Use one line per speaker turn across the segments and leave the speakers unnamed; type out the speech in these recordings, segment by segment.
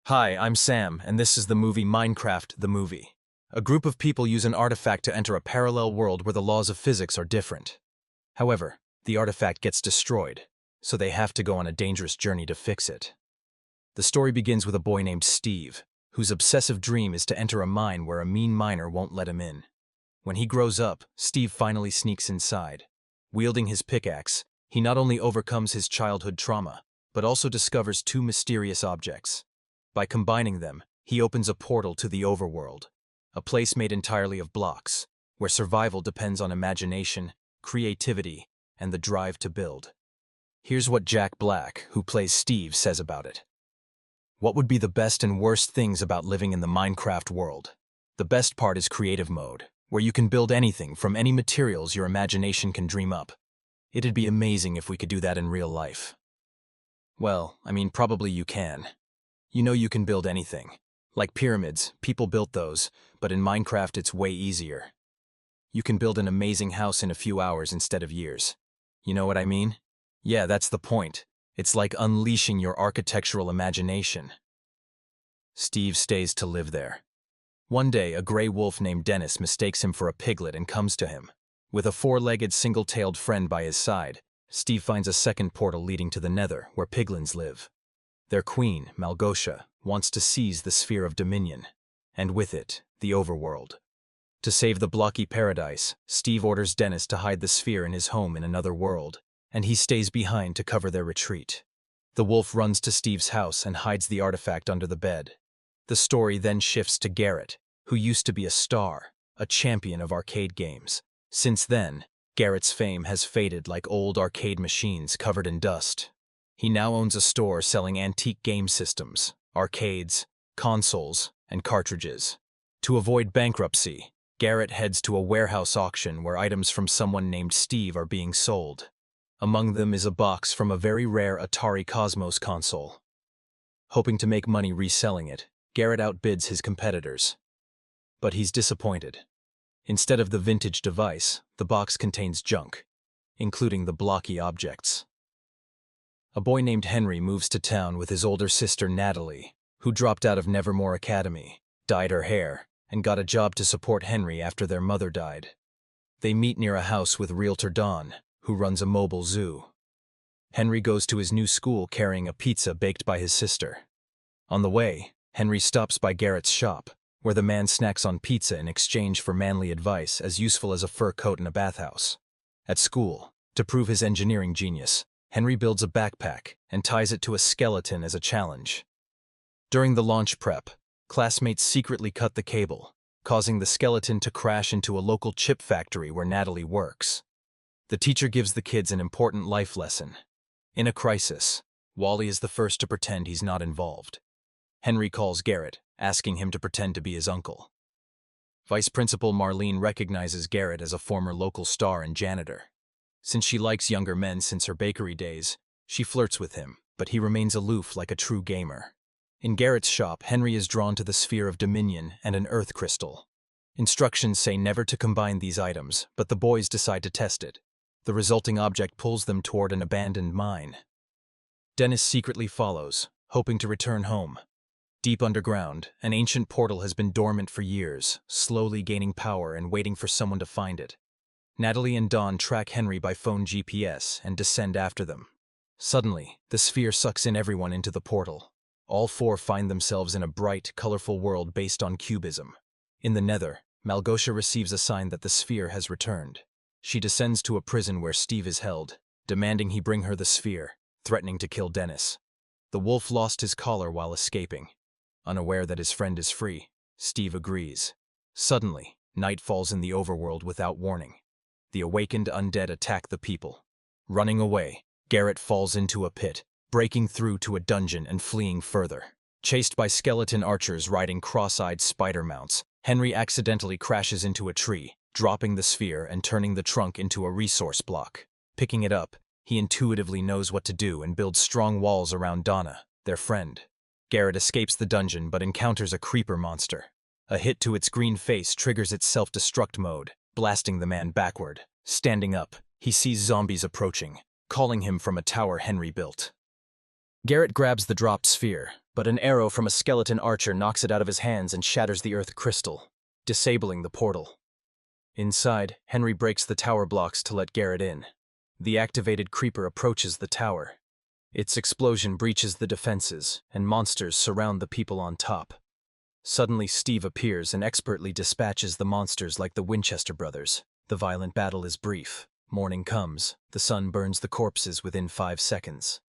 Hi, I'm Sam, and this is the movie Minecraft, the movie. A group of people use an artifact to enter a parallel world where the laws of physics are different. However, the artifact gets destroyed, so they have to go on a dangerous journey to fix it. The story begins with a boy named Steve, whose obsessive dream is to enter a mine where a mean miner won't let him in. When he grows up, Steve finally sneaks inside. Wielding his pickaxe, he not only overcomes his childhood trauma, but also discovers two mysterious objects. By combining them, he opens a portal to the overworld, a place made entirely of blocks, where survival depends on imagination, creativity, and the drive to build. Here's what Jack Black, who plays Steve, says about it. What would be the best and worst things about living in the Minecraft world? The best part is creative mode, where you can build anything from any materials your imagination can dream up. It'd be amazing if we could do that in real life. Well, probably you can. You can build anything. Like pyramids, people built those, but in Minecraft it's way easier. You can build an amazing house in a few hours instead of years. You know what I mean? Yeah, that's the point. It's like unleashing your architectural imagination. Steve stays to live there. One day, a gray wolf named Dennis mistakes him for a piglet and comes to him. With a four-legged, single-tailed friend by his side, Steve finds a second portal leading to the Nether, where piglins live. Their queen, Malgosia, wants to seize the sphere of dominion, and with it, the overworld. To save the blocky paradise, Steve orders Dennis to hide the sphere in his home in another world, and he stays behind to cover their retreat. The wolf runs to Steve's house and hides the artifact under the bed. The story then shifts to Garrett, who used to be a star, a champion of arcade games. Since then, Garrett's fame has faded like old arcade machines covered in dust. He now owns a store selling antique game systems, arcades, consoles, and cartridges. To avoid bankruptcy, Garrett heads to a warehouse auction where items from someone named Steve are being sold. Among them is a box from a very rare Atari Cosmos console. Hoping to make money reselling it, Garrett outbids his competitors. But he's disappointed. Instead of the vintage device, the box contains junk, including the blocky objects. A boy named Henry moves to town with his older sister Natalie, who dropped out of Nevermore Academy, dyed her hair, and got a job to support Henry after their mother died. They meet near a house with realtor Dawn, who runs a mobile zoo. Henry goes to his new school carrying a pizza baked by his sister. On the way, Henry stops by Garrett's shop, where the man snacks on pizza in exchange for manly advice as useful as a fur coat in a bathhouse. At school, to prove his engineering genius, Henry builds a backpack and ties it to a skeleton as a challenge. During the launch prep, classmates secretly cut the cable, causing the skeleton to crash into a local chip factory where Natalie works. The teacher gives the kids an important life lesson. In a crisis, Wally is the first to pretend he's not involved. Henry calls Garrett, asking him to pretend to be his uncle. Vice Principal Marlene recognizes Garrett as a former local star and janitor. Since she likes younger men since her bakery days, she flirts with him, but he remains aloof like a true gamer. In Garrett's shop, Henry is drawn to the sphere of dominion and an earth crystal. Instructions say never to combine these items, but the boys decide to test it. The resulting object pulls them toward an abandoned mine. Dennis secretly follows, hoping to return home. Deep underground, an ancient portal has been dormant for years, slowly gaining power and waiting for someone to find it. Natalie and Dawn track Henry by phone GPS and descend after them. Suddenly, the sphere sucks in everyone into the portal. All four find themselves in a bright, colorful world based on cubism. In the Nether, Malgosia receives a sign that the sphere has returned. She descends to a prison where Steve is held, demanding he bring her the sphere, threatening to kill Dennis. The wolf lost his collar while escaping. Unaware that his friend is free, Steve agrees. Suddenly, night falls in the overworld without warning. The awakened undead attack the people. Running away, Garrett falls into a pit, breaking through to a dungeon and fleeing further. Chased by skeleton archers riding cross-eyed spider mounts, Henry accidentally crashes into a tree, dropping the sphere and turning the trunk into a resource block. Picking it up, he intuitively knows what to do and builds strong walls around Donna, their friend. Garrett escapes the dungeon but encounters a creeper monster. A hit to its green face triggers its self-destruct mode, blasting the man backward. Standing up, he sees zombies approaching, calling him from a tower Henry built. Garrett grabs the dropped sphere, but an arrow from a skeleton archer knocks it out of his hands and shatters the earth crystal, disabling the portal. Inside, Henry breaks the tower blocks to let Garrett in. The activated creeper approaches the tower. Its explosion breaches the defenses, and monsters surround the people on top. Suddenly, Steve appears and expertly dispatches the monsters like the Winchester brothers. The violent battle is brief. Morning comes. The sun burns the corpses within 5 seconds.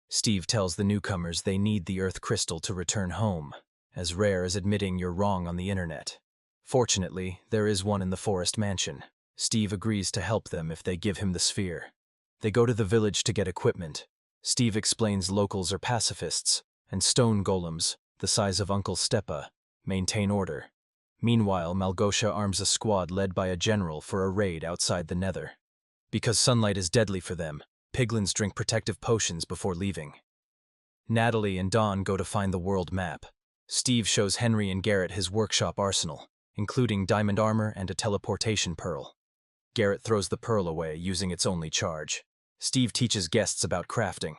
Steve tells the newcomers they need the Earth crystal to return home, as rare as admitting you're wrong on the internet. Fortunately, there is one in the forest mansion. Steve agrees to help them if they give him the sphere. They go to the village to get equipment. Steve explains locals are pacifists, and stone golems, the size of Uncle Stepa, maintain order. Meanwhile, Malgosha arms a squad led by a general for a raid outside the Nether. Because sunlight is deadly for them, piglins drink protective potions before leaving. Natalie and Dawn go to find the world map. Steve shows Henry and Garrett his workshop arsenal, including diamond armor and a teleportation pearl. Garrett throws the pearl away, using its only charge. Steve teaches guests about crafting.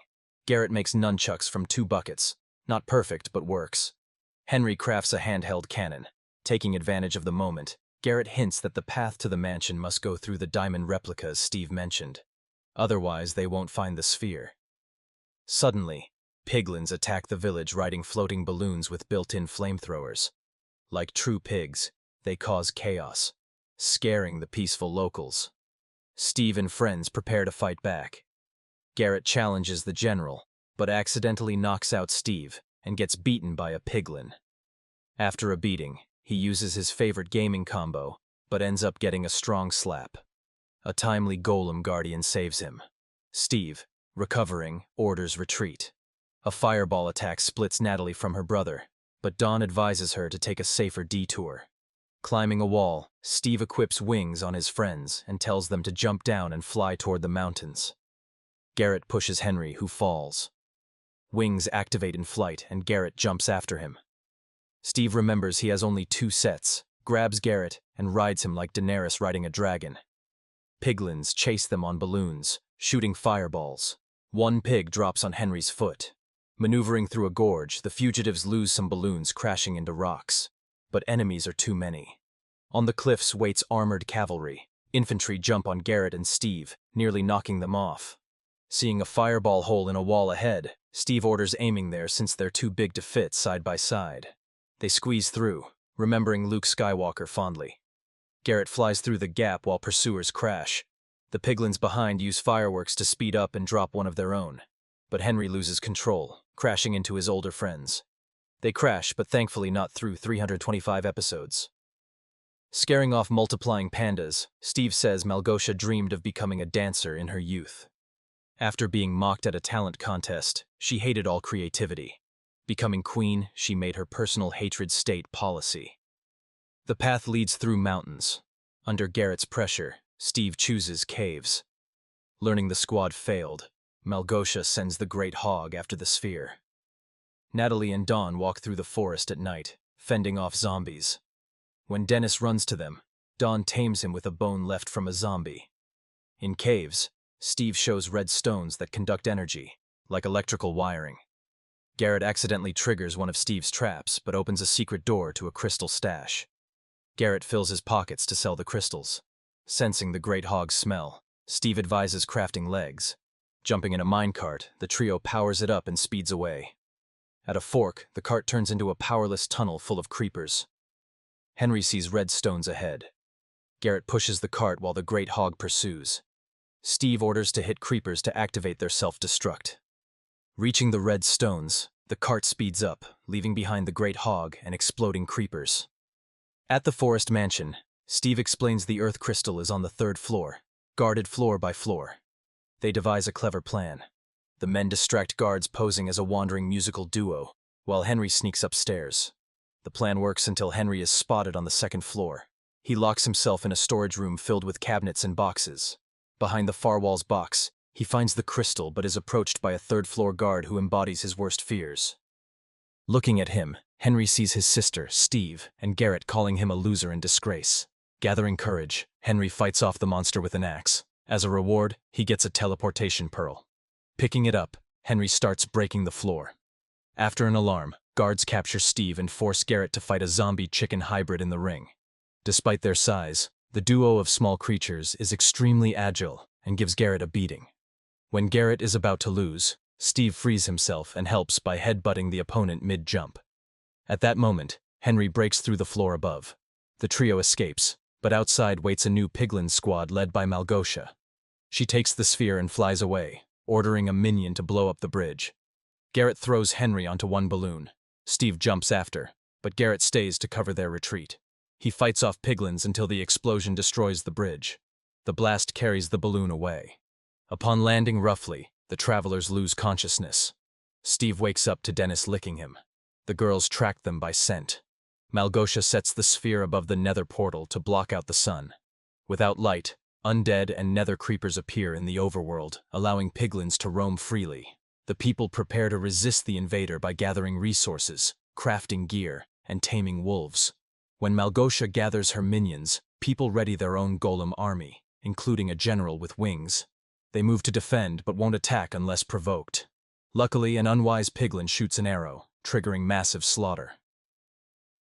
Garrett makes nunchucks from 2 buckets. Not perfect, but works. Henry crafts a handheld cannon. Taking advantage of the moment, Garrett hints that the path to the mansion must go through the diamond replicas Steve mentioned. Otherwise, they won't find the sphere. Suddenly, piglins attack the village riding floating balloons with built-in flamethrowers. Like true pigs, they cause chaos, scaring the peaceful locals. Steve and friends prepare to fight back. Garrett challenges the general, but accidentally knocks out Steve and gets beaten by a piglin. After a beating, he uses his favorite gaming combo, but ends up getting a strong slap. A timely golem guardian saves him. Steve, recovering, orders retreat. A fireball attack splits Natalie from her brother, but Dawn advises her to take a safer detour. Climbing a wall, Steve equips wings on his friends and tells them to jump down and fly toward the mountains. Garrett pushes Henry, who falls. Wings activate in flight, and Garrett jumps after him. Steve remembers he has only 2 sets, grabs Garrett, and rides him like Daenerys riding a dragon. Piglins chase them on balloons, shooting fireballs. One pig drops on Henry's foot. Maneuvering through a gorge, the fugitives lose some balloons crashing into rocks. But enemies are too many. On the cliffs waits armored cavalry. Infantry jump on Garrett and Steve, nearly knocking them off. Seeing a fireball hole in a wall ahead, Steve orders aiming there since they're too big to fit side by side. They squeeze through, remembering Luke Skywalker fondly. Garrett flies through the gap while pursuers crash. The piglins behind use fireworks to speed up and drop one of their own. But Henry loses control, crashing into his older friends. They crash, but thankfully not through 325 episodes. Scaring off multiplying pandas, Steve says Malgosha dreamed of becoming a dancer in her youth. After being mocked at a talent contest, she hated all creativity. Becoming queen, she made her personal hatred state policy. The path leads through mountains. Under Garrett's pressure, Steve chooses caves. Learning the squad failed, Malgosha sends the Great Hog after the sphere. Natalie and Dawn walk through the forest at night, fending off zombies. When Dennis runs to them, Dawn tames him with a bone left from a zombie. In caves, Steve shows red stones that conduct energy, like electrical wiring. Garrett accidentally triggers one of Steve's traps, but opens a secret door to a crystal stash. Garrett fills his pockets to sell the crystals. Sensing the Great Hog's smell, Steve advises crafting legs. Jumping in a minecart, the trio powers it up and speeds away. At a fork, the cart turns into a powerless tunnel full of creepers. Henry sees red stones ahead. Garrett pushes the cart while the Great Hog pursues. Steve orders to hit creepers to activate their self-destruct. Reaching the red stones, the cart speeds up, leaving behind the Great Hog and exploding creepers. At the forest mansion, Steve explains the Earth crystal is on the 3rd floor, guarded floor by floor. They devise a clever plan. The men distract guards posing as a wandering musical duo, while Henry sneaks upstairs. The plan works until Henry is spotted on the 2nd floor. He locks himself in a storage room filled with cabinets and boxes. Behind the far wall's box, he finds the crystal but is approached by a 3rd-floor guard who embodies his worst fears. Looking at him, Henry sees his sister, Steve, and Garrett calling him a loser in disgrace. Gathering courage, Henry fights off the monster with an axe. As a reward, he gets a teleportation pearl. Picking it up, Henry starts breaking the floor. After an alarm, guards capture Steve and force Garrett to fight a zombie-chicken hybrid in the ring. Despite their size, the duo of small creatures is extremely agile and gives Garrett a beating. When Garrett is about to lose, Steve frees himself and helps by headbutting the opponent mid-jump. At that moment, Henry breaks through the floor above. The trio escapes, but outside waits a new piglin squad led by Malgosia. She takes the sphere and flies away, ordering a minion to blow up the bridge. Garrett throws Henry onto one balloon. Steve jumps after, but Garrett stays to cover their retreat. He fights off piglins until the explosion destroys the bridge. The blast carries the balloon away. Upon landing roughly, the travelers lose consciousness. Steve wakes up to Dennis licking him. The girls track them by scent. Malgosia sets the sphere above the nether portal to block out the sun. Without light, undead and nether creepers appear in the overworld, allowing piglins to roam freely. The people prepare to resist the invader by gathering resources, crafting gear, and taming wolves. When Malgosia gathers her minions, people ready their own golem army, including a general with wings. They move to defend but won't attack unless provoked. Luckily, an unwise piglin shoots an arrow, triggering massive slaughter.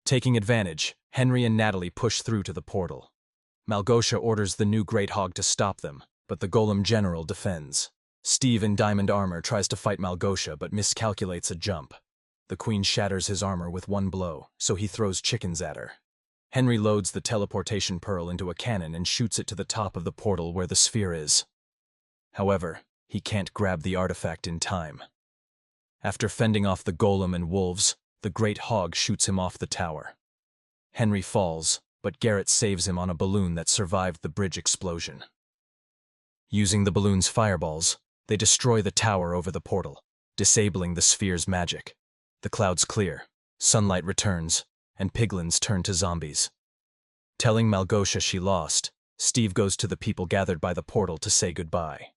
Taking advantage, Henry and Natalie push through to the portal. Malgosia orders the new Great Hog to stop them, but the golem general defends. Steve in diamond armor tries to fight Malgosia but miscalculates a jump. The queen shatters his armor with one blow, so he throws chickens at her. Henry loads the teleportation pearl into a cannon and shoots it to the top of the portal where the sphere is. However, he can't grab the artifact in time. After fending off the golem and wolves, the Great Hog shoots him off the tower. Henry falls, but Garrett saves him on a balloon that survived the bridge explosion. Using the balloon's fireballs, they destroy the tower over the portal, disabling the sphere's magic. The clouds clear, sunlight returns, and piglins turn to zombies. Telling Malgosia she lost, Steve goes to the people gathered by the portal to say goodbye.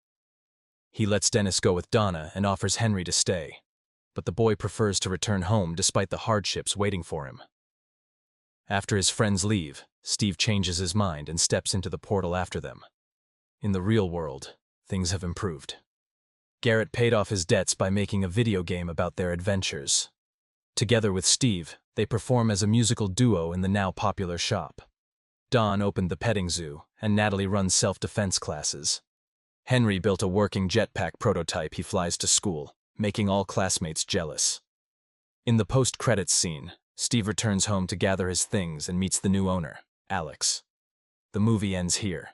He lets Dennis go with Donna and offers Henry to stay, but the boy prefers to return home despite the hardships waiting for him. After his friends leave, Steve changes his mind and steps into the portal after them. In the real world, things have improved. Garrett paid off his debts by making a video game about their adventures. Together with Steve, they perform as a musical duo in the now popular shop. Dawn opened the petting zoo, and Natalie runs self-defense classes. Henry built a working jetpack prototype he flies to school, making all classmates jealous. In the post-credits scene, Steve returns home to gather his things and meets the new owner, Alex. The movie ends here.